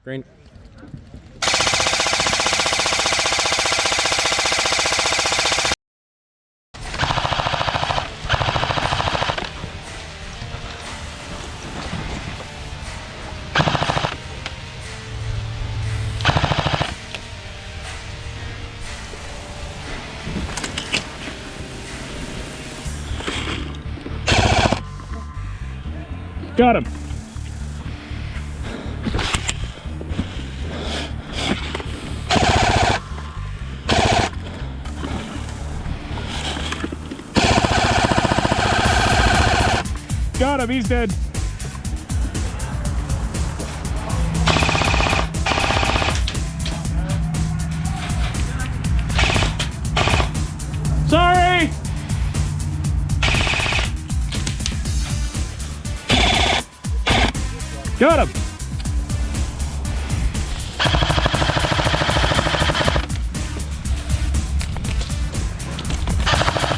Green. Got him. Got him, he's dead. Sorry! Got him!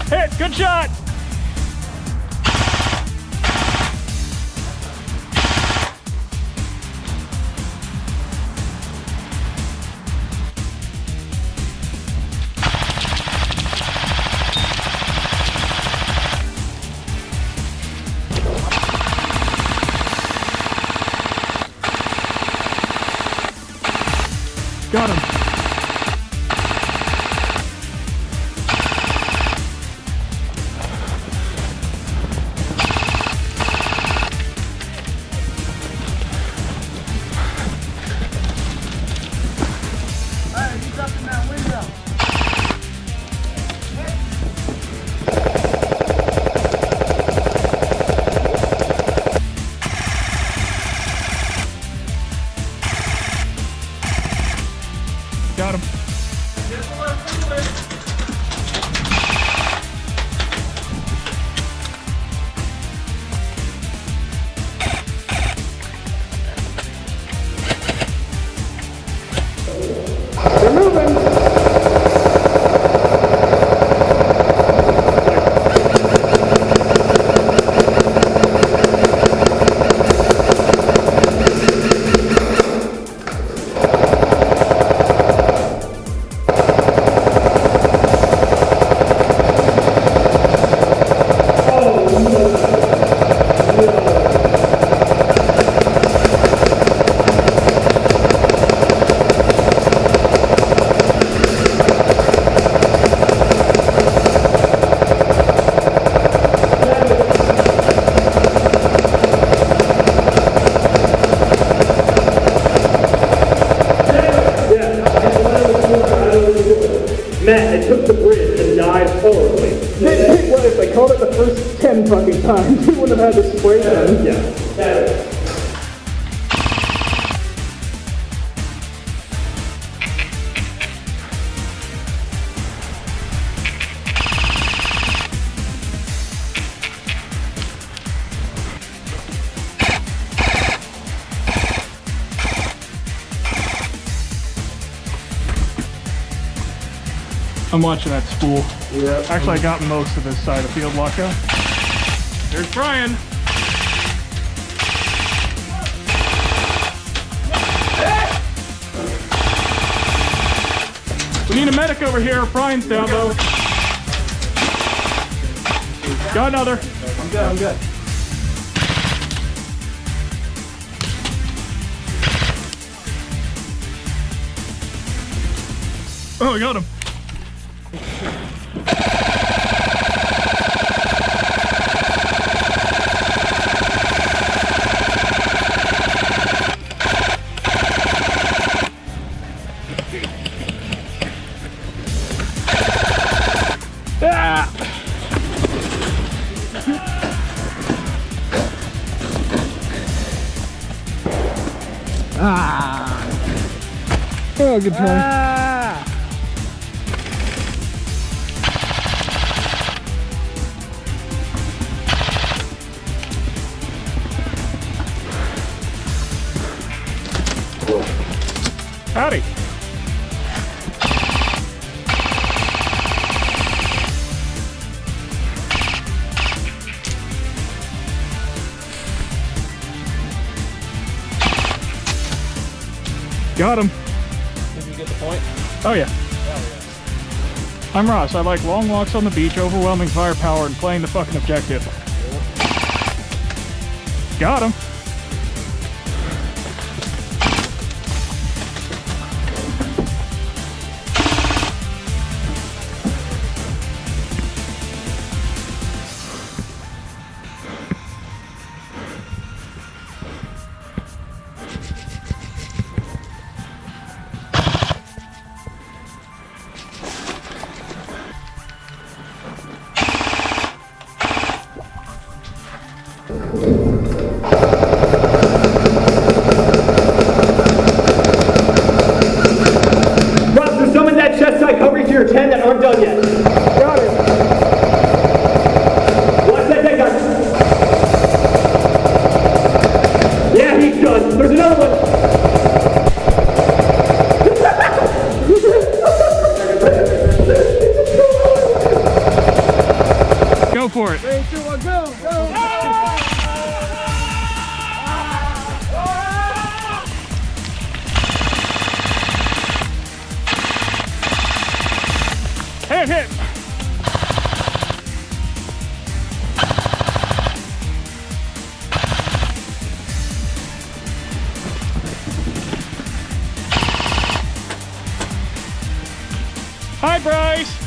Hit! Good shot! Got him. Hey, he's up in that window. Got him. They're moving. Matt, it took the bridge and died horribly. What if they called it the first 10 fucking times? We wouldn't have had to spray them. Yeah. I'm watching that spool. Yeah. Actually, I got most of this side of field lockout. There's Brian. We need a medic over here. Brian's down low. Got another. I'm good, I'm good. Oh, we got him. Oh, good try. Howdy. Got him. Did you get the point? Oh yeah. I'm Ross. I like long walks on the beach, overwhelming firepower, and playing the fucking objective. Got him. Ross, there's some in that chest side covering to your 10 that aren't done yet. Got it. Watch that deck guy. Yeah, he's done. There's another one. Go for it. 3, 2, 1, go! Go! Hit, hit. Hi, Bryce.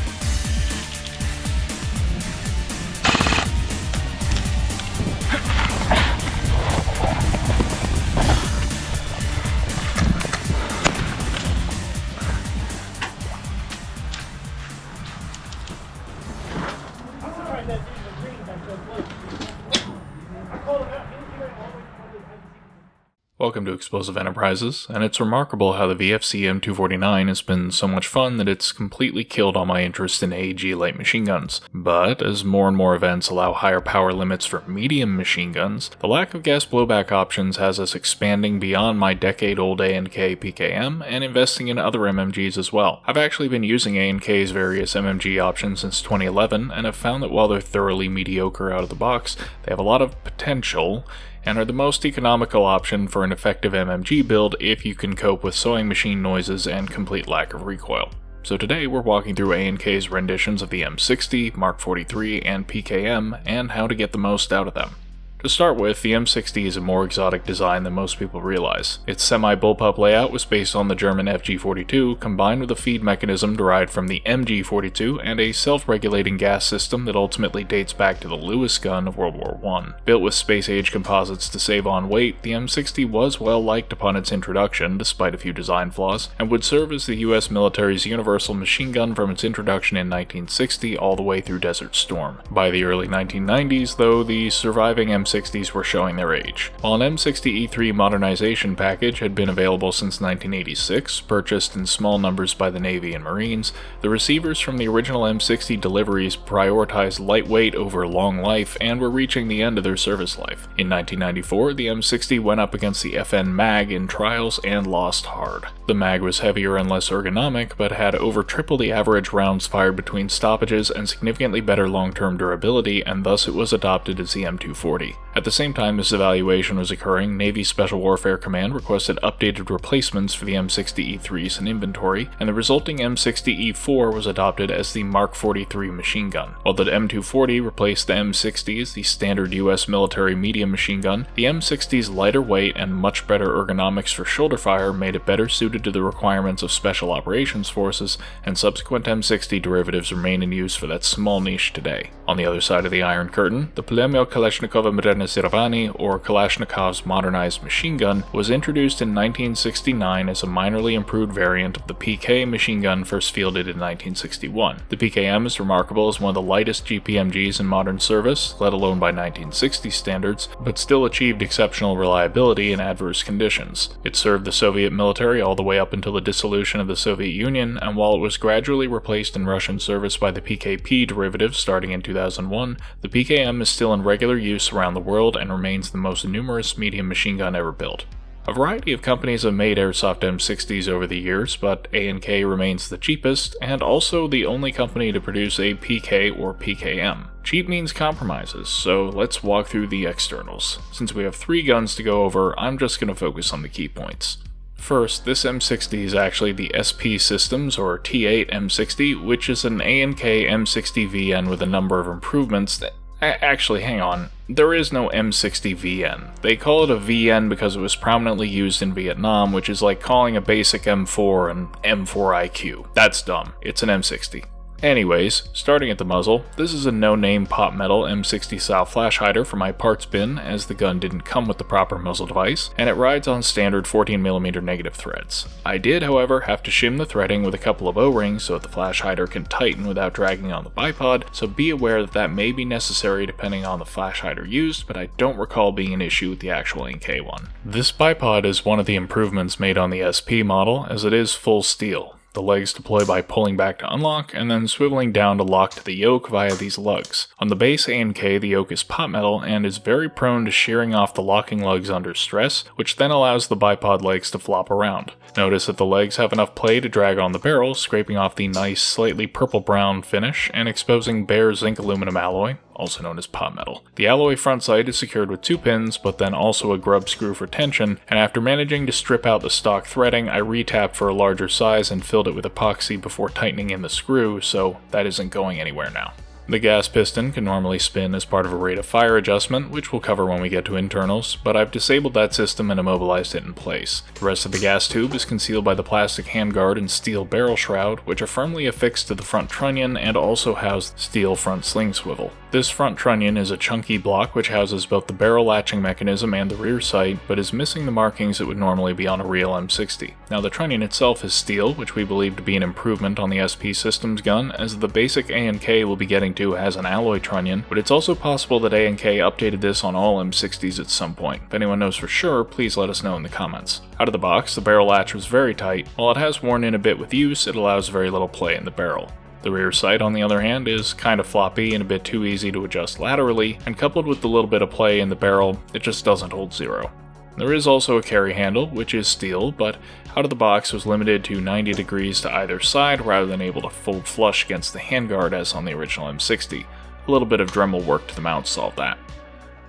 Welcome to Explosive Enterprises, and it's remarkable how the VFC M249 has been so much fun that it's completely killed all my interest in AEG light machine guns. But as more and more events allow higher power limits for medium machine guns, the lack of gas blowback options has us expanding beyond my decade-old A&K PKM and investing in other MMGs as well. I've actually been using A&K's various MMG options since 2011, and have found that while they're thoroughly mediocre out of the box, they have a lot of potential and are the most economical option for an effective MMG build if you can cope with sewing machine noises and complete lack of recoil. So today we're walking through A&K's renditions of the M60, Mark 43, and PKM, and how to get the most out of them. To start with, the M60 is a more exotic design than most people realize. Its semi-bullpup layout was based on the German FG42, combined with a feed mechanism derived from the MG42 and a self-regulating gas system that ultimately dates back to the Lewis gun of World War I. Built with space-age composites to save on weight, the M60 was well liked upon its introduction, despite a few design flaws, and would serve as the US military's universal machine gun from its introduction in 1960 all the way through Desert Storm. By the early 1990s, though, the surviving M60s were showing their age. While an M60 E3 modernization package had been available since 1986, purchased in small numbers by the Navy and Marines, the receivers from the original M60 deliveries prioritized lightweight over long life and were reaching the end of their service life. In 1994, the M60 went up against the FN MAG in trials and lost hard. The MAG was heavier and less ergonomic, but had over triple the average rounds fired between stoppages and significantly better long-term durability, and thus it was adopted as the M240. At the same time this evaluation was occurring, Navy Special Warfare Command requested updated replacements for the M60 E3s in inventory, and the resulting M60 E4 was adopted as the Mark 43 machine gun. While the M240 replaced the M60 as the standard US military medium machine gun, the M60's lighter weight and much better ergonomics for shoulder fire made it better suited to the requirements of Special Operations Forces, and subsequent M60 derivatives remain in use for that small niche today. On the other side of the Iron Curtain, the Pulemyot Kalashnikov Modernizirovanny, or Kalashnikov's modernized machine gun, was introduced in 1969 as a minorly improved variant of the PK machine gun first fielded in 1961. The PKM is remarkable as one of the lightest GPMGs in modern service, let alone by 1960 standards, but still achieved exceptional reliability in adverse conditions. It served the Soviet military all the way up until the dissolution of the Soviet Union, and while it was gradually replaced in Russian service by the PKP derivative starting in 2001, the PKM is still in regular use around the world and remains the most numerous medium machine gun ever built. A variety of companies have made Airsoft M60s over the years, but A&K remains the cheapest, and also the only company to produce a PK or PKM. Cheap means compromises, so let's walk through the externals. Since we have 3 guns to go over, I'm just going to focus on the key points. First, this M60 is actually the SP Systems or T8 M60, which is an A&K M60 VN with a number of improvements that... Actually, hang on. There is no M60 VN. They call it a VN because it was prominently used in Vietnam, which is like calling a basic M4 an M4 IQ. That's dumb. It's an M60. Anyways, starting at the muzzle, this is a no-name pop metal M60 style flash hider for my parts bin, as the gun didn't come with the proper muzzle device, and it rides on standard 14mm negative threads. I did, however, have to shim the threading with a couple of O-rings so that the flash hider can tighten without dragging on the bipod, so be aware that that may be necessary depending on the flash hider used, but I don't recall being an issue with the actual A&K one. This bipod is one of the improvements made on the SP model, as it is full steel. The legs deploy by pulling back to unlock, and then swiveling down to lock to the yoke via these lugs. On the base A&K, the yoke is pot metal and is very prone to shearing off the locking lugs under stress, which then allows the bipod legs to flop around. Notice that the legs have enough play to drag on the barrel, scraping off the nice, slightly purple-brown finish and exposing bare zinc aluminum alloy, also known as pot metal. The alloy front sight is secured with 2 pins, but then also a grub screw for tension, and after managing to strip out the stock threading, I retapped for a larger size and filled it with epoxy before tightening in the screw, so that isn't going anywhere now. The gas piston can normally spin as part of a rate of fire adjustment, which we'll cover when we get to internals, but I've disabled that system and immobilized it in place. The rest of the gas tube is concealed by the plastic handguard and steel barrel shroud, which are firmly affixed to the front trunnion and also house the steel front sling swivel. This front trunnion is a chunky block which houses both the barrel latching mechanism and the rear sight, but is missing the markings that would normally be on a real M60. Now the trunnion itself is steel, which we believe to be an improvement on the SP Systems gun, as the basic A&K will be getting to has an alloy trunnion, but it's also possible that A&K updated this on all M60s at some point. If anyone knows for sure, please let us know in the comments. Out of the box, the barrel latch was very tight. While it has worn in a bit with use, it allows very little play in the barrel. The rear sight, on the other hand, is kind of floppy and a bit too easy to adjust laterally, and coupled with the little bit of play in the barrel, it just doesn't hold zero. There is also a carry handle, which is steel, but out of the box was limited to 90 degrees to either side rather than able to fold flush against the handguard as on the original M60. A little bit of Dremel work to the mount solved that.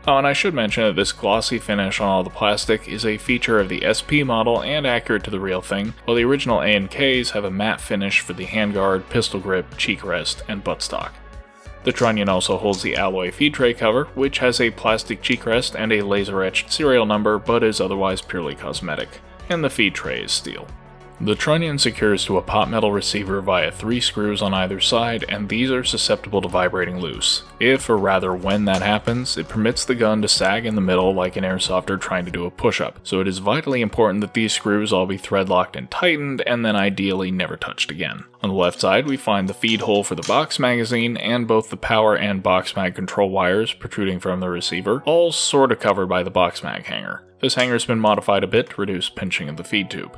Oh, and I should mention that this glossy finish on all the plastic is a feature of the SP model and accurate to the real thing, while the original A&Ks have a matte finish for the handguard, pistol grip, cheek rest, and buttstock. The trunnion also holds the alloy feed tray cover, which has a plastic cheek rest and a laser-etched serial number, but is otherwise purely cosmetic. And the feed tray is steel. The trunnion secures to a pot metal receiver via 3 screws on either side, and these are susceptible to vibrating loose. If, or rather when that happens, it permits the gun to sag in the middle like an airsofter trying to do a push-up, so it is vitally important that these screws all be thread-locked and tightened, and then ideally never touched again. On the left side, we find the feed hole for the box magazine, and both the power and box mag control wires protruding from the receiver, all sorta covered by the box mag hanger. This hanger's been modified a bit to reduce pinching of the feed tube.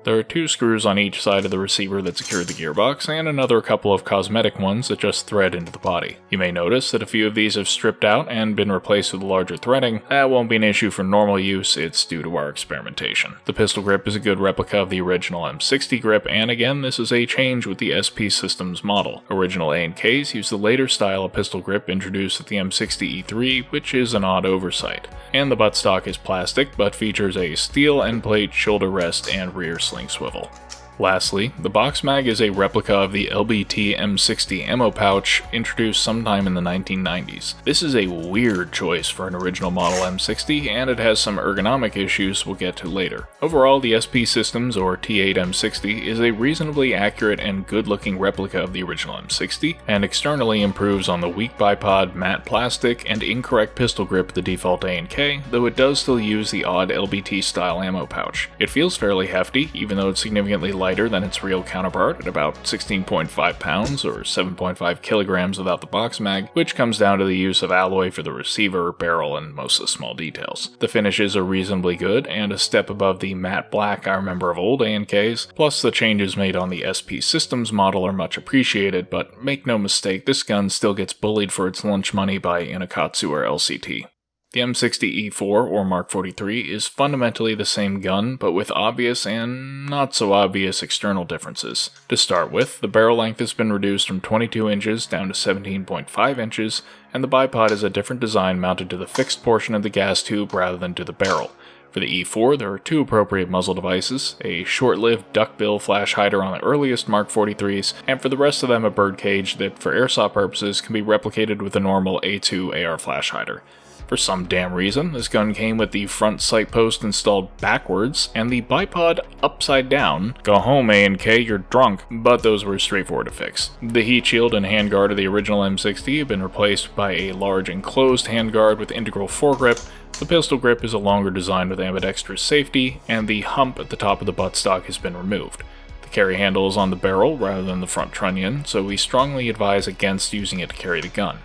There are 2 screws on each side of the receiver that secure the gearbox, and another couple of cosmetic ones that just thread into the body. You may notice that a few of these have stripped out and been replaced with larger threading. That won't be an issue for normal use, it's due to our experimentation. The pistol grip is a good replica of the original M60 grip, and again, this is a change with the SP Systems model. Original A&Ks use the later style of pistol grip introduced with the M60 E3, which is an odd oversight. And the buttstock is plastic, but features a steel end plate, shoulder rest, and rear sling swivel. Lastly, the box mag is a replica of the LBT M60 ammo pouch introduced sometime in the 1990s. This is a weird choice for an original model M60, and it has some ergonomic issues we'll get to later. Overall, the SP Systems or T8 M60 is a reasonably accurate and good-looking replica of the original M60, and externally improves on the weak bipod, matte plastic, and incorrect pistol grip of the default A&K, though it does still use the odd LBT style ammo pouch. It feels fairly hefty, even though it's significantly lighter than its real counterpart at about 16.5 pounds or 7.5 kilograms without the box mag, which comes down to the use of alloy for the receiver, barrel, and most of the small details. The finishes are reasonably good and a step above the matte black I remember of old A&Ks, plus the changes made on the SP Systems model are much appreciated, but make no mistake, this gun still gets bullied for its lunch money by Inokatsu or LCT. The M60 E4 or Mark 43 is fundamentally the same gun, but with obvious and not so obvious external differences. To start with, the barrel length has been reduced from 22 inches down to 17.5 inches, and the bipod is a different design mounted to the fixed portion of the gas tube rather than to the barrel. For the E4, there are two appropriate muzzle devices, a short-lived duckbill flash hider on the earliest Mark 43s, and for the rest of them a birdcage that for airsoft purposes can be replicated with a normal A2 AR flash hider. For some damn reason, this gun came with the front sight post installed backwards and the bipod upside down. Go home, A&K, you're drunk, but those were straightforward to fix. The heat shield and handguard of the original M60 have been replaced by a large enclosed handguard with integral foregrip. The pistol grip is a longer design with ambidextrous safety, and the hump at the top of the buttstock has been removed. The carry handle is on the barrel rather than the front trunnion, so we strongly advise against using it to carry the gun.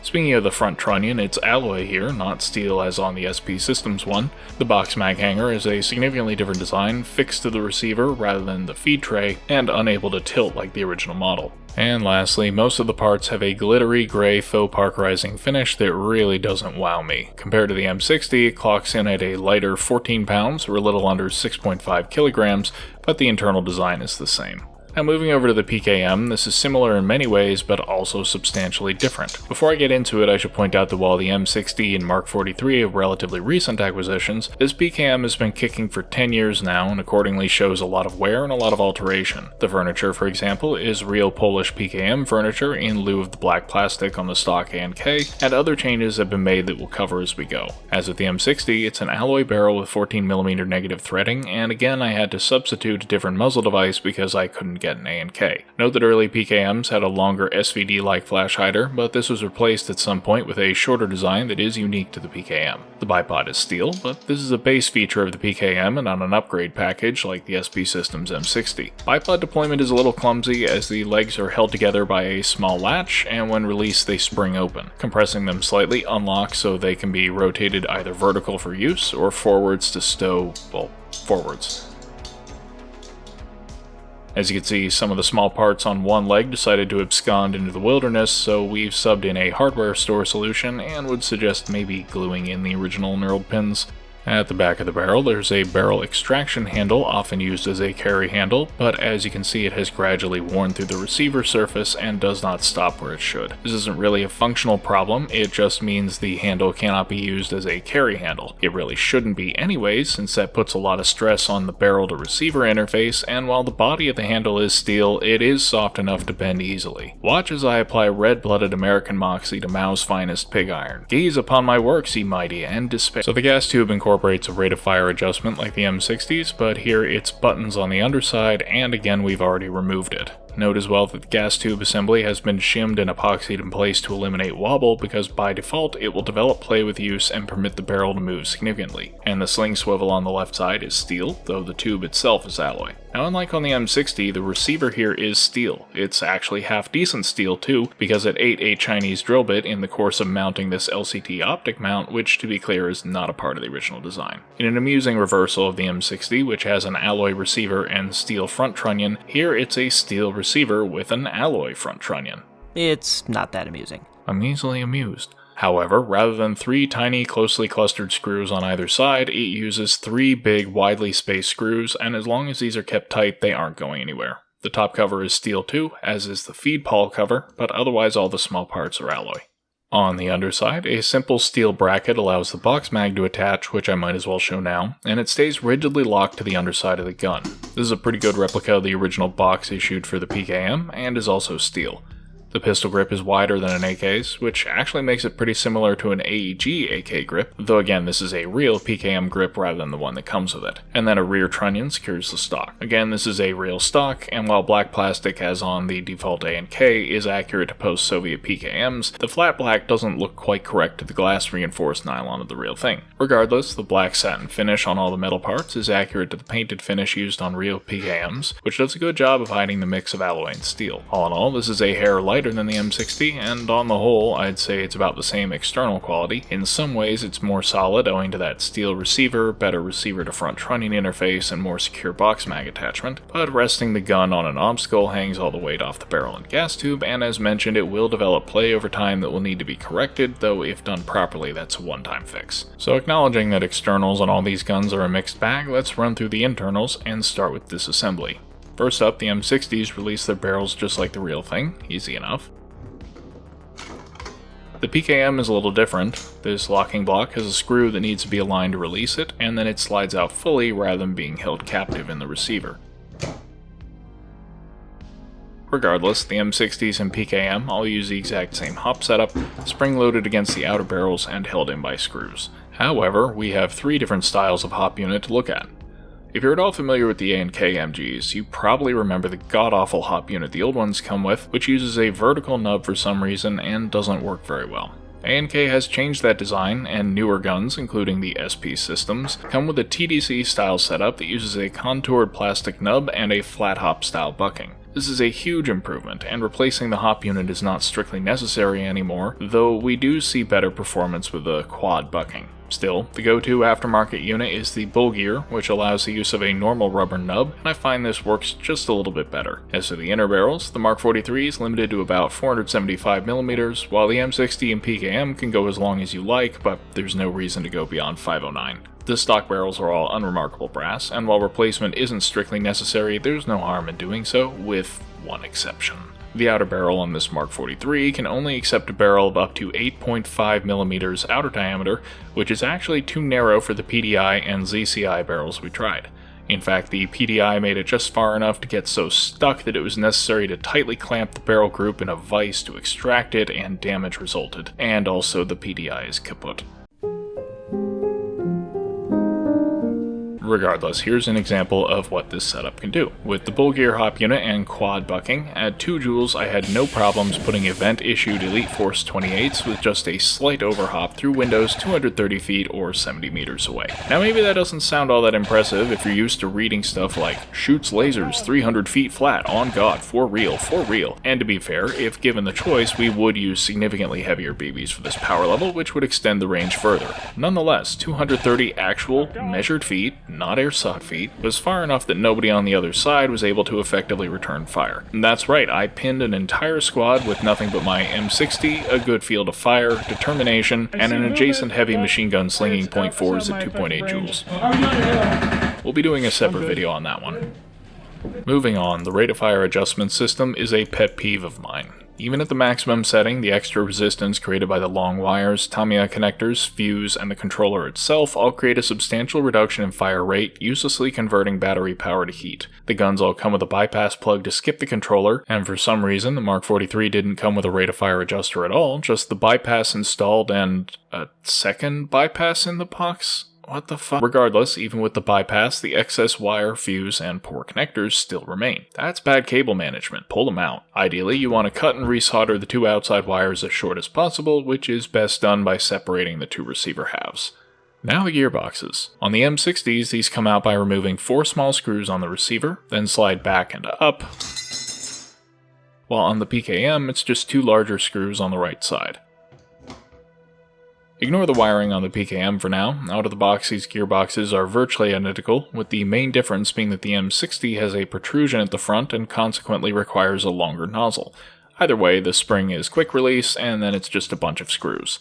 Speaking of the front trunnion, it's alloy here, not steel as on the SP Systems one. The box mag hanger is a significantly different design, fixed to the receiver rather than the feed tray, and unable to tilt like the original model. And lastly, most of the parts have a glittery gray faux parkerizing finish that really doesn't wow me. Compared to the M60, it clocks in at a lighter 14 pounds, or a little under 6.5 kilograms, but the internal design is the same. Now moving over to the PKM, this is similar in many ways, but also substantially different. Before I get into it, I should point out that while the M60 and Mark 43 are relatively recent acquisitions, this PKM has been kicking for 10 years now and accordingly shows a lot of wear and a lot of alteration. The furniture, for example, is real Polish PKM furniture in lieu of the black plastic on the stock A&K, and other changes have been made that we'll cover as we go. As with the M60, it's an alloy barrel with 14mm negative threading, and again I had to substitute a different muzzle device because I couldn't get an A&K. Note that early PKMs had a longer SVD-like flash hider, but this was replaced at some point with a shorter design that is unique to the PKM. The bipod is steel, but this is a base feature of the PKM and not an upgrade package like the SP Systems M60. Bipod deployment is a little clumsy as the legs are held together by a small latch, and when released they spring open. Compressing them slightly unlocks so they can be rotated either vertical for use or forwards to stow, well, forwards. As you can see, some of the small parts on one leg decided to abscond into the wilderness, so we've subbed in a hardware store solution and would suggest maybe gluing in the original knurled pins. At the back of the barrel, there's a barrel extraction handle, often used as a carry handle, but as you can see it has gradually worn through the receiver surface and does not stop where it should. This isn't really a functional problem, it just means the handle cannot be used as a carry handle. It really shouldn't be anyways, since that puts a lot of stress on the barrel to receiver interface, and while the body of the handle is steel, it is soft enough to bend easily. Watch as I apply red-blooded American Moxie to Mao's finest pig iron. Gaze upon my works, ye mighty, and despair. So the gas tube incorporates a rate of fire adjustment like the M60's, but here it's buttons on the underside, and again we've already removed it. Note as well that the gas tube assembly has been shimmed and epoxied in place to eliminate wobble because by default it will develop play with use and permit the barrel to move significantly. And the sling swivel on the left side is steel, though the tube itself is alloy. Now unlike on the M60, the receiver here is steel. It's actually half decent steel too, because it ate a Chinese drill bit in the course of mounting this LCT optic mount, which to be clear is not a part of the original design. In an amusing reversal of the M60, which has an alloy receiver and steel front trunnion, here it's a steel receiver with an alloy front trunnion. It's not that amusing. I'm easily amused. However, rather than 3 tiny, closely clustered screws on either side, it uses 3 big, widely spaced screws, and as long as these are kept tight, they aren't going anywhere. The top cover is steel too, as is the feed pall cover, but otherwise all the small parts are alloy. On the underside, a simple steel bracket allows the box mag to attach, which I might as well show now, and it stays rigidly locked to the underside of the gun. This is a pretty good replica of the original box issued for the PKM, and is also steel. The pistol grip is wider than an AK's, which actually makes it pretty similar to an AEG AK grip, though again this is a real PKM grip rather than the one that comes with it. And then a rear trunnion secures the stock. Again, this is a real stock, and while black plastic as on the default A&K is accurate to post-Soviet PKMs, the flat black doesn't look quite correct to the glass reinforced nylon of the real thing. Regardless, the black satin finish on all the metal parts is accurate to the painted finish used on real PKMs, which does a good job of hiding the mix of alloy and steel. All in all, this is a hair lighter than the M60, and on the whole, I'd say it's about the same external quality. In some ways, it's more solid owing to that steel receiver, better receiver to front trunnion interface, and more secure box mag attachment, but resting the gun on an obstacle hangs all the weight off the barrel and gas tube, and as mentioned, it will develop play over time that will need to be corrected, though if done properly, that's a one-time fix. So acknowledging that externals on all these guns are a mixed bag, let's run through the internals and start with disassembly. First up, the M60s release their barrels just like the real thing, easy enough. The PKM is a little different. This locking block has a screw that needs to be aligned to release it, and then it slides out fully rather than being held captive in the receiver. Regardless, the M60s and PKM all use the exact same hop setup, spring-loaded against the outer barrels and held in by screws. However, we have 3 different styles of hop unit to look at. If you're at all familiar with the A&K MGs, you probably remember the god-awful hop unit the old ones come with, which uses a vertical nub for some reason and doesn't work very well. A&K has changed that design, and newer guns, including the SP systems, come with a TDC style setup that uses a contoured plastic nub and a flat hop style bucking. This is a huge improvement, and replacing the hop unit is not strictly necessary anymore, though we do see better performance with the quad bucking. Still, the go-to aftermarket unit is the Bull Gear, which allows the use of a normal rubber nub, and I find this works just a little bit better. As for the inner barrels, the Mark 43 is limited to about 475mm, while the M60 and PKM can go as long as you like, but there's no reason to go beyond 509. The stock barrels are all unremarkable brass, and while replacement isn't strictly necessary, there's no harm in doing so, with one exception. The outer barrel on this Mark 43 can only accept a barrel of up to 8.5mm outer diameter, which is actually too narrow for the PDI and ZCI barrels we tried. In fact, the PDI made it just far enough to get so stuck that it was necessary to tightly clamp the barrel group in a vise to extract it, and damage resulted. And also the PDI is kaput. Regardless, here's an example of what this setup can do. With the Bull Gear hop unit and quad bucking, at 2 joules I had no problems putting event-issued Elite Force 28s with just a slight overhop through windows 230 feet or 70 meters away. Now maybe that doesn't sound all that impressive if you're used to reading stuff like, shoots lasers 300 feet flat, on God, for real, and to be fair, if given the choice, we would use significantly heavier BBs for this power level, which would extend the range further. Nonetheless, 230 actual, measured feet, not airsoft feet, was far enough that nobody on the other side was able to effectively return fire. And that's right, I pinned an entire squad with nothing but my M60, a good field of fire, determination, and an adjacent heavy machine gun slinging .4s at 2.8 joules. We'll be doing a separate video on that one. Moving on, the rate of fire adjustment system is a pet peeve of mine. Even at the maximum setting, the extra resistance created by the long wires, Tamiya connectors, fuse, and the controller itself all create a substantial reduction in fire rate, uselessly converting battery power to heat. The guns all come with a bypass plug to skip the controller, and for some reason the Mark 43 didn't come with a rate of fire adjuster at all, just the bypass installed and a second bypass in the box? What the fuck? Regardless, even with the bypass, the excess wire, fuse, and poor connectors still remain. That's bad cable management. Pull them out. Ideally, you want to cut and resolder the 2 outside wires as short as possible, which is best done by separating the 2 receiver halves. Now the gearboxes. On the M60s, these come out by removing 4 small screws on the receiver, then slide back and up, while on the PKM, it's just 2 larger screws on the right side. Ignore the wiring on the PKM for now. Out of the box, these gearboxes are virtually identical, with the main difference being that the M60 has a protrusion at the front and consequently requires a longer nozzle. Either way, the spring is quick release, and then it's just a bunch of screws.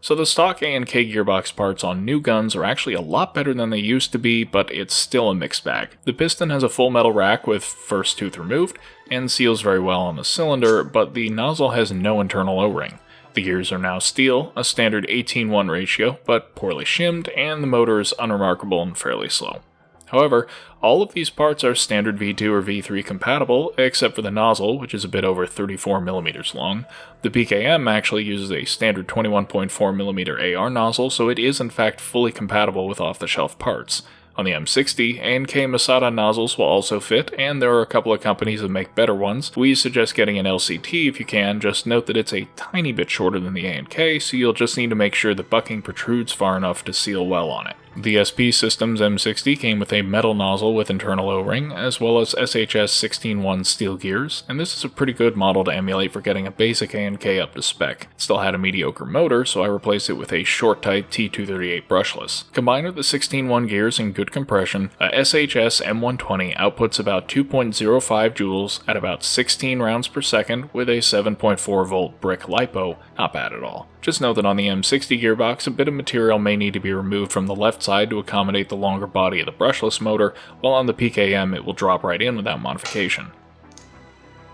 So the stock A&K gearbox parts on new guns are actually a lot better than they used to be, but it's still a mixed bag. The piston has a full metal rack with first tooth removed, and seals very well on the cylinder, but the nozzle has no internal O-ring. The gears are now steel, a standard 18:1 ratio, but poorly shimmed, and the motor is unremarkable and fairly slow. However, all of these parts are standard V2 or V3 compatible, except for the nozzle, which is a bit over 34mm long. The PKM actually uses a standard 21.4mm AR nozzle, so it is in fact fully compatible with off-the-shelf parts. On the M60, A&K Masada nozzles will also fit, and there are a couple of companies that make better ones. We suggest getting an LCT if you can, just note that it's a tiny bit shorter than the A&K, so you'll just need to make sure the bucking protrudes far enough to seal well on it. The SP Systems M60 came with a metal nozzle with internal O-ring, as well as SHS 16-1 steel gears, and this is a pretty good model to emulate for getting a basic A&K up to spec. It still had a mediocre motor, so I replaced it with a short-type T238 brushless. Combined with the 16-1 gears and good compression, a SHS M120 outputs about 2.05 joules at about 16 rounds per second with a 7.4 volt brick LiPo. Not bad at all. Just note that on the M60 gearbox, a bit of material may need to be removed from the left side to accommodate the longer body of the brushless motor, while on the PKM it will drop right in without modification.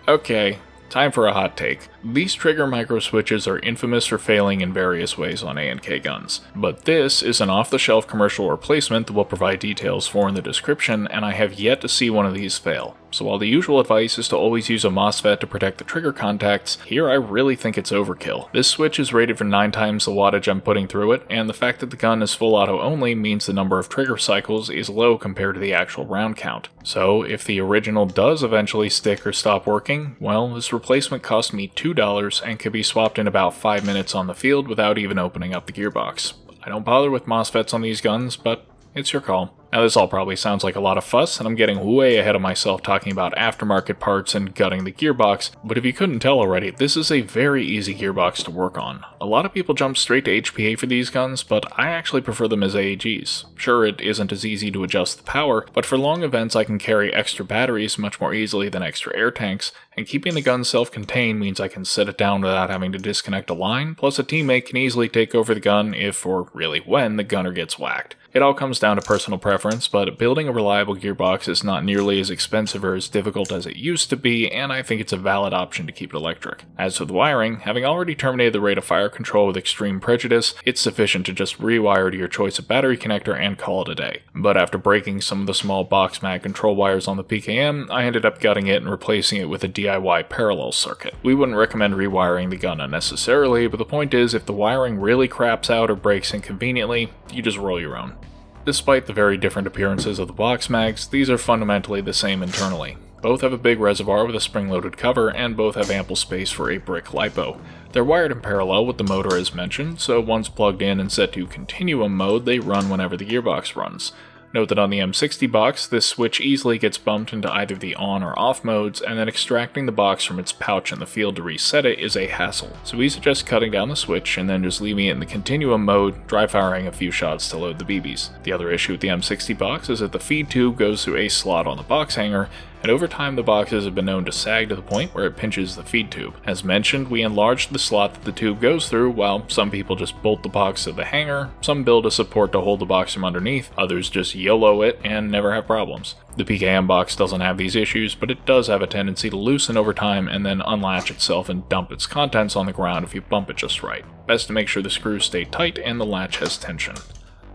Okay, Time for a hot take. These trigger micro switches are infamous for failing in various ways on A&K guns, but this is an off-the-shelf commercial replacement that we'll provide details for in the description, and I have yet to see one of these fail. So while the usual advice is to always use a MOSFET to protect the trigger contacts, here I really think it's overkill. This switch is rated for 9 times the wattage I'm putting through it, and the fact that the gun is full auto only means the number of trigger cycles is low compared to the actual round count. So if the original does eventually stick or stop working, well, this replacement cost me $2 and could be swapped in about 5 minutes on the field without even opening up the gearbox. I don't bother with MOSFETs on these guns, but it's your call. Now this all probably sounds like a lot of fuss, and I'm getting way ahead of myself talking about aftermarket parts and gutting the gearbox, but if you couldn't tell already, this is a very easy gearbox to work on. A lot of people jump straight to HPA for these guns, but I actually prefer them as AAGs. Sure, it isn't as easy to adjust the power, but for long events I can carry extra batteries much more easily than extra air tanks, and keeping the gun self-contained means I can set it down without having to disconnect a line, plus a teammate can easily take over the gun if, or really when, the gunner gets whacked. It all comes down to personal preference, but building a reliable gearbox is not nearly as expensive or as difficult as it used to be, and I think it's a valid option to keep it electric. As for the wiring, having already terminated the rate of fire control with extreme prejudice, it's sufficient to just rewire to your choice of battery connector and call it a day. But after breaking some of the small box mag control wires on the PKM, I ended up gutting it and replacing it with a DIY parallel circuit. We wouldn't recommend rewiring the gun unnecessarily, but the point is, if the wiring really craps out or breaks inconveniently, you just roll your own. Despite the very different appearances of the box mags, these are fundamentally the same internally. Both have a big reservoir with a spring-loaded cover, and both have ample space for a brick LiPo. They're wired in parallel with the motor as mentioned, so once plugged in and set to continuum mode, they run whenever the gearbox runs. Note that on the M60 box, this switch easily gets bumped into either the on or off modes, and then extracting the box from its pouch in the field to reset it is a hassle. So we suggest cutting down the switch and then just leaving it in the continuum mode, dry firing a few shots to load the BBs. The other issue with the M60 box is that the feed tube goes through a slot on the box hanger, and over time the boxes have been known to sag to the point where it pinches the feed tube. As mentioned, we enlarged the slot that the tube goes through, while some people just bolt the box to the hanger, some build a support to hold the box from underneath, others just YOLO it and never have problems. The PKM box doesn't have these issues, but it does have a tendency to loosen over time and then unlatch itself and dump its contents on the ground if you bump it just right. Best to make sure the screws stay tight and the latch has tension.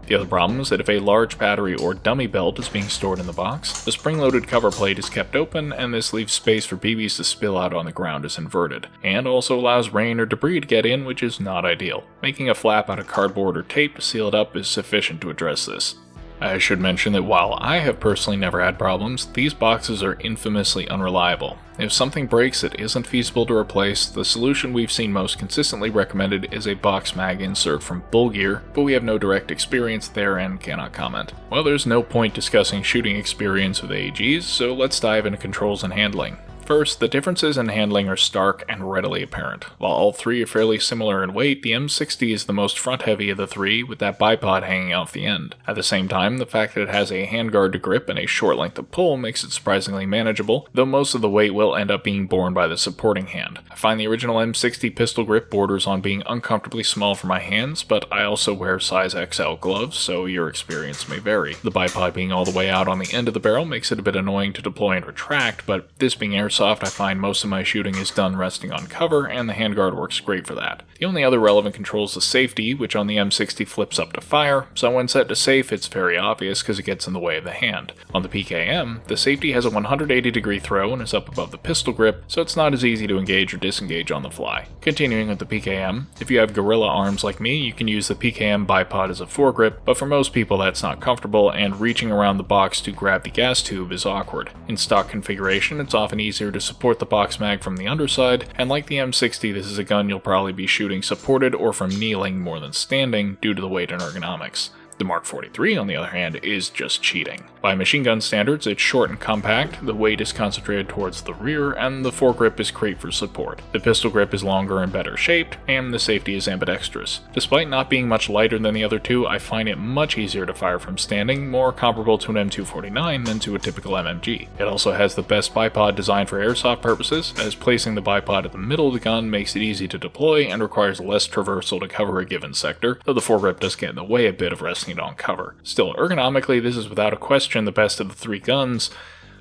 The other problem is that if a large battery or dummy belt is being stored in the box, the spring-loaded cover plate is kept open, and this leaves space for BBs to spill out on the ground as inverted, and also allows rain or debris to get in, which is not ideal. Making a flap out of cardboard or tape to seal it up is sufficient to address this. I should mention that while I have personally never had problems, these boxes are infamously unreliable. If something breaks that isn't feasible to replace, the solution we've seen most consistently recommended is a box mag insert from Bull Gear, but we have no direct experience there and cannot comment. Well, there's no point discussing shooting experience with AAGs, so let's dive into controls and handling. First, the differences in handling are stark and readily apparent. While all three are fairly similar in weight, the M60 is the most front-heavy of the three, with that bipod hanging off the end. At the same time, the fact that it has a handguard to grip and a short length of pull makes it surprisingly manageable, though most of the weight will end up being borne by the supporting hand. I find the original M60 pistol grip borders on being uncomfortably small for my hands, but I also wear size XL gloves, so your experience may vary. The bipod being all the way out on the end of the barrel makes it a bit annoying to deploy and retract, but this being Airsoft, I find most of my shooting is done resting on cover, and the handguard works great for that. The only other relevant control is the safety, which on the M60 flips up to fire, so when set to safe it's very obvious because it gets in the way of the hand. On the PKM, the safety has a 180-degree throw and is up above the pistol grip, so it's not as easy to engage or disengage on the fly. Continuing with the PKM, if you have gorilla arms like me, you can use the PKM bipod as a foregrip, but for most people that's not comfortable, and reaching around the box to grab the gas tube is awkward. In stock configuration, it's often easier to support the box mag from the underside, and like the M60, this is a gun you'll probably be shooting supported or from kneeling more than standing due to the weight and ergonomics. The Mark 43, on the other hand, is just cheating. By machine gun standards, it's short and compact, the weight is concentrated towards the rear, and the foregrip is great for support. The pistol grip is longer and better shaped, and the safety is ambidextrous. Despite not being much lighter than the other two, I find it much easier to fire from standing, more comparable to an M249 than to a typical MMG. It also has the best bipod designed for airsoft purposes, as placing the bipod at the middle of the gun makes it easy to deploy and requires less traversal to cover a given sector, though the foregrip does get in the way a bit of resting on cover. Still, ergonomically, this is without a question the best of the three guns,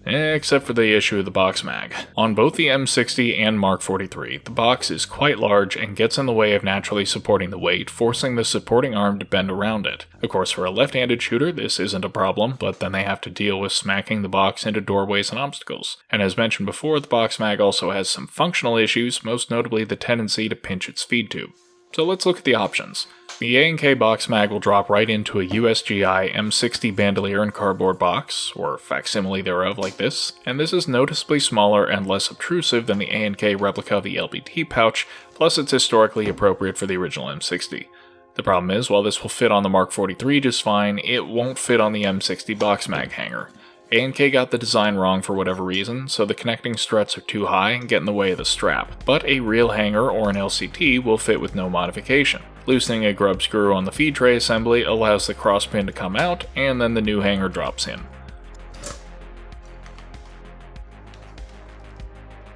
except for the issue of the box mag. On both the M60 and Mark 43, the box is quite large and gets in the way of naturally supporting the weight, forcing the supporting arm to bend around it. Of course, for a left-handed shooter, this isn't a problem, but then they have to deal with smacking the box into doorways and obstacles. And as mentioned before, the box mag also has some functional issues, most notably the tendency to pinch its feed tube. So let's look at the options. The A&K box mag will drop right into a USGI M60 bandolier and cardboard box, or facsimile thereof like this, and this is noticeably smaller and less obtrusive than the A&K replica of the LBT pouch, plus it's historically appropriate for the original M60. The problem is, while this will fit on the Mark 43 just fine, it won't fit on the M60 box mag hanger. A&K got the design wrong for whatever reason, so the connecting struts are too high and get in the way of the strap, but a real hanger or an LCT will fit with no modification. Loosening a grub screw on the feed tray assembly allows the crosspin to come out, and then the new hanger drops in.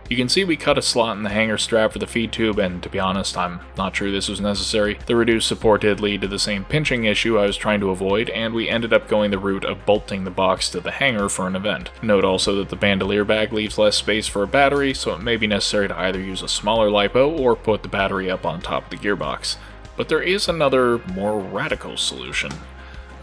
You can see we cut a slot in the hanger strap for the feed tube, and to be honest, I'm not sure this was necessary. The reduced support did lead to the same pinching issue I was trying to avoid, and we ended up going the route of bolting the box to the hanger for an event. Note also that the bandolier bag leaves less space for a battery, so it may be necessary to either use a smaller LiPo or put the battery up on top of the gearbox. But there is another, more radical solution.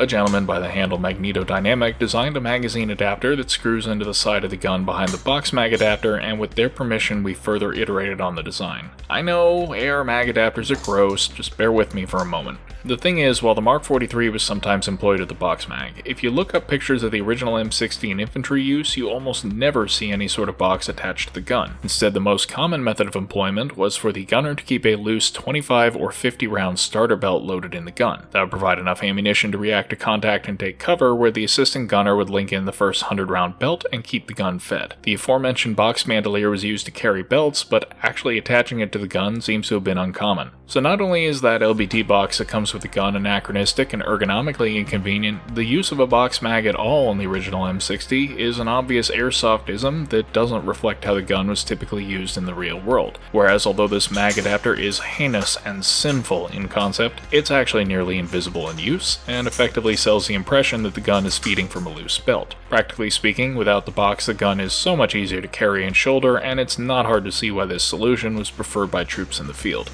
A gentleman by the handle Magnetodynamic designed a magazine adapter that screws into the side of the gun behind the box mag adapter, and with their permission we further iterated on the design. I know, AR mag adapters are gross, just bear with me for a moment. The thing is, while the Mark 43 was sometimes employed at the box mag, if you look up pictures of the original M60 in infantry use, you almost never see any sort of box attached to the gun. Instead, the most common method of employment was for the gunner to keep a loose 25 or 50 round starter belt loaded in the gun. That would provide enough ammunition to react to contact and take cover, where the assistant gunner would link in the first 100 round belt and keep the gun fed. The aforementioned box bandolier was used to carry belts, but actually attaching it to the gun seems to have been uncommon. So not only is that LBT box that comes with the gun anachronistic and ergonomically inconvenient, the use of a box mag at all in the original M60 is an obvious Airsoft-ism that doesn't reflect how the gun was typically used in the real world. Whereas although this mag adapter is heinous and sinful in concept, it's actually nearly invisible in use, and effectively sells the impression that the gun is feeding from a loose belt. Practically speaking, without the box, the gun is so much easier to carry and shoulder, and it's not hard to see why this solution was preferred by troops in the field.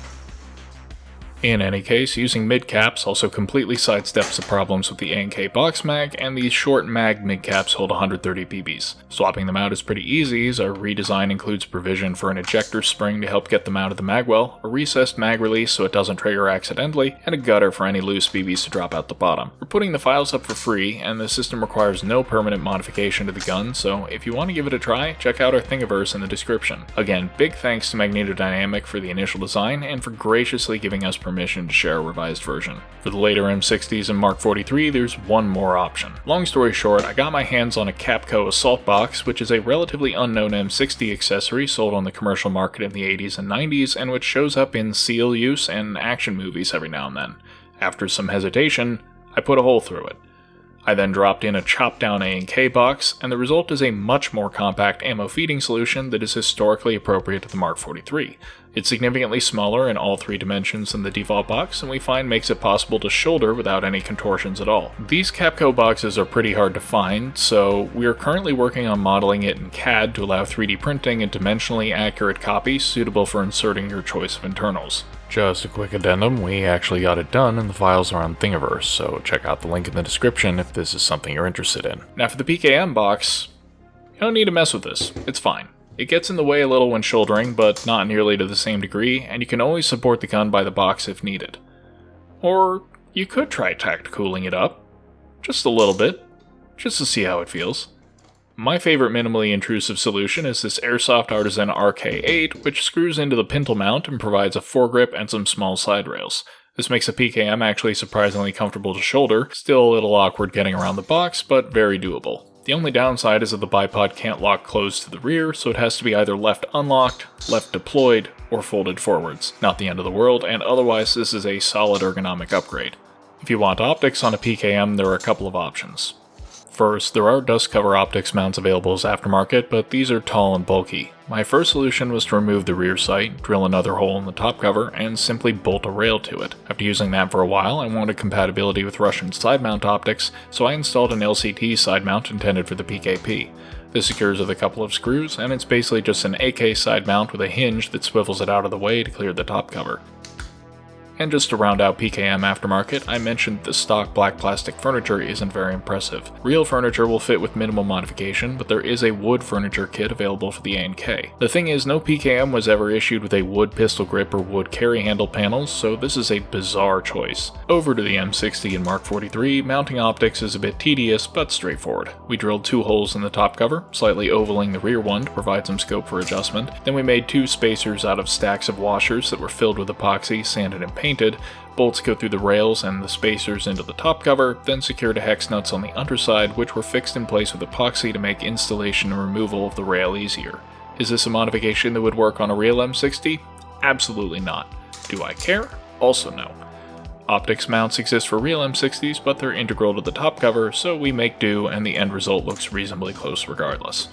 In any case, using mid-caps also completely sidesteps the problems with the A&K box mag, and these short mag mid-caps hold 130 ppb. Swapping them out is pretty easy, as our redesign includes provision for an ejector spring to help get them out of the magwell, a recessed mag release so it doesn't trigger accidentally, and a gutter for any loose BBs to drop out the bottom. We're putting the files up for free, and the system requires no permanent modification to the gun, so if you want to give it a try, check out our Thingiverse in the description. Again, big thanks to Magnetodynamic for the initial design, and for graciously giving us permission to share a revised version. For the later M60s and Mark 43, there's one more option. Long story short, I got my hands on a Capco Assault Box, which is a relatively unknown M60 accessory sold on the commercial market in the 80s and 90s, and which shows up in SEAL use and action movies every now and then. After some hesitation, I put a hole through it. I then dropped in a chopped down A&K box, and the result is a much more compact ammo feeding solution that is historically appropriate to the Mark 43. It's significantly smaller in all three dimensions than the default box, and we find makes it possible to shoulder without any contortions at all. These Capco boxes are pretty hard to find, so we are currently working on modeling it in CAD to allow 3D printing and dimensionally accurate copies suitable for inserting your choice of internals. Just a quick addendum, we actually got it done and the files are on Thingiverse, so check out the link in the description if this is something you're interested in. Now for the PKM box, you don't need to mess with this, it's fine. It gets in the way a little when shouldering, but not nearly to the same degree, and you can always support the gun by the box if needed. Or you could try tacticooling it up, just a little bit, just to see how it feels. My favorite minimally intrusive solution is this Airsoft Artisan RK8, which screws into the pintle mount and provides a foregrip and some small side rails. This makes a PKM actually surprisingly comfortable to shoulder, still a little awkward getting around the box, but very doable. The only downside is that the bipod can't lock closed to the rear, so it has to be either left unlocked, left deployed, or folded forwards. Not the end of the world, and otherwise this is a solid ergonomic upgrade. If you want optics on a PKM, there are a couple of options. First, there are dust cover optics mounts available as aftermarket, but these are tall and bulky. My first solution was to remove the rear sight, drill another hole in the top cover, and simply bolt a rail to it. After using that for a while, I wanted compatibility with Russian side mount optics, so I installed an LCT side mount intended for the PKP. This secures with a couple of screws, and it's basically just an AK side mount with a hinge that swivels it out of the way to clear the top cover. And just to round out PKM Aftermarket, I mentioned the stock black plastic furniture isn't very impressive. Real furniture will fit with minimal modification, but there is a wood furniture kit available for the A&K. The thing is, no PKM was ever issued with a wood pistol grip or wood carry handle panels, so this is a bizarre choice. Over to the M60 and Mark 43, mounting optics is a bit tedious, but straightforward. We drilled 2 holes in the top cover, slightly ovaling the rear one to provide some scope for adjustment. Then we made 2 spacers out of stacks of washers that were filled with epoxy, sanded and painted. Bolts go through the rails and the spacers into the top cover, then secured to hex nuts on the underside, which were fixed in place with epoxy to make installation and removal of the rail easier. Is this a modification that would work on a real M60? Absolutely not. Do I care? Also no. Optics mounts exist for real M60s, but they're integral to the top cover, so we make do and the end result looks reasonably close regardless.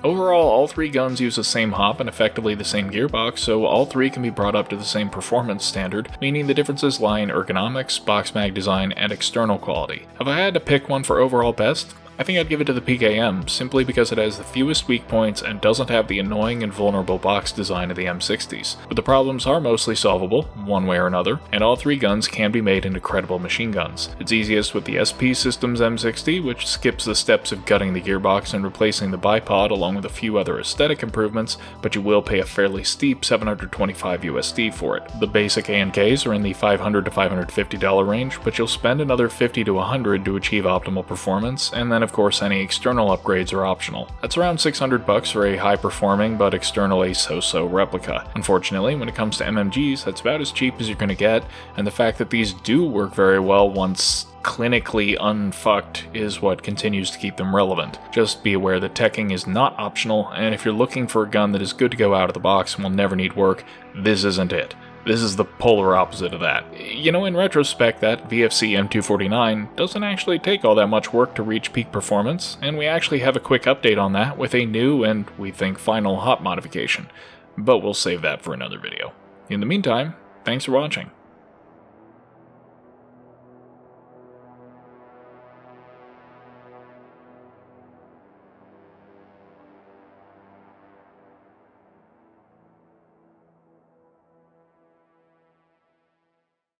Overall, all 3 guns use the same hop and effectively the same gearbox, so all 3 can be brought up to the same performance standard, meaning the differences lie in ergonomics, box mag design, and external quality. If I had to pick one for overall best, I think I'd give it to the PKM, simply because it has the fewest weak points and doesn't have the annoying and vulnerable box design of the M60s. But the problems are mostly solvable, one way or another, and all 3 guns can be made into credible machine guns. It's easiest with the SP Systems M60, which skips the steps of gutting the gearbox and replacing the bipod along with a few other aesthetic improvements, but you will pay a fairly steep $725 USD for it. The basic A&Ks are in the $500 to $550 range, but you'll spend another $50 to $100 to achieve optimal performance, and then of course any external upgrades are optional. That's around $600 for a high-performing but externally so-so replica. Unfortunately, when it comes to MMGs, that's about as cheap as you're going to get, and the fact that these do work very well once clinically unfucked is what continues to keep them relevant. Just be aware that teching is not optional, and if you're looking for a gun that is good to go out of the box and will never need work, this isn't it. This is the polar opposite of that. You know, in retrospect, that VFC M249 doesn't actually take all that much work to reach peak performance, and we actually have a quick update on that with a new and, we think, final hop modification. But we'll save that for another video. In the meantime, thanks for watching.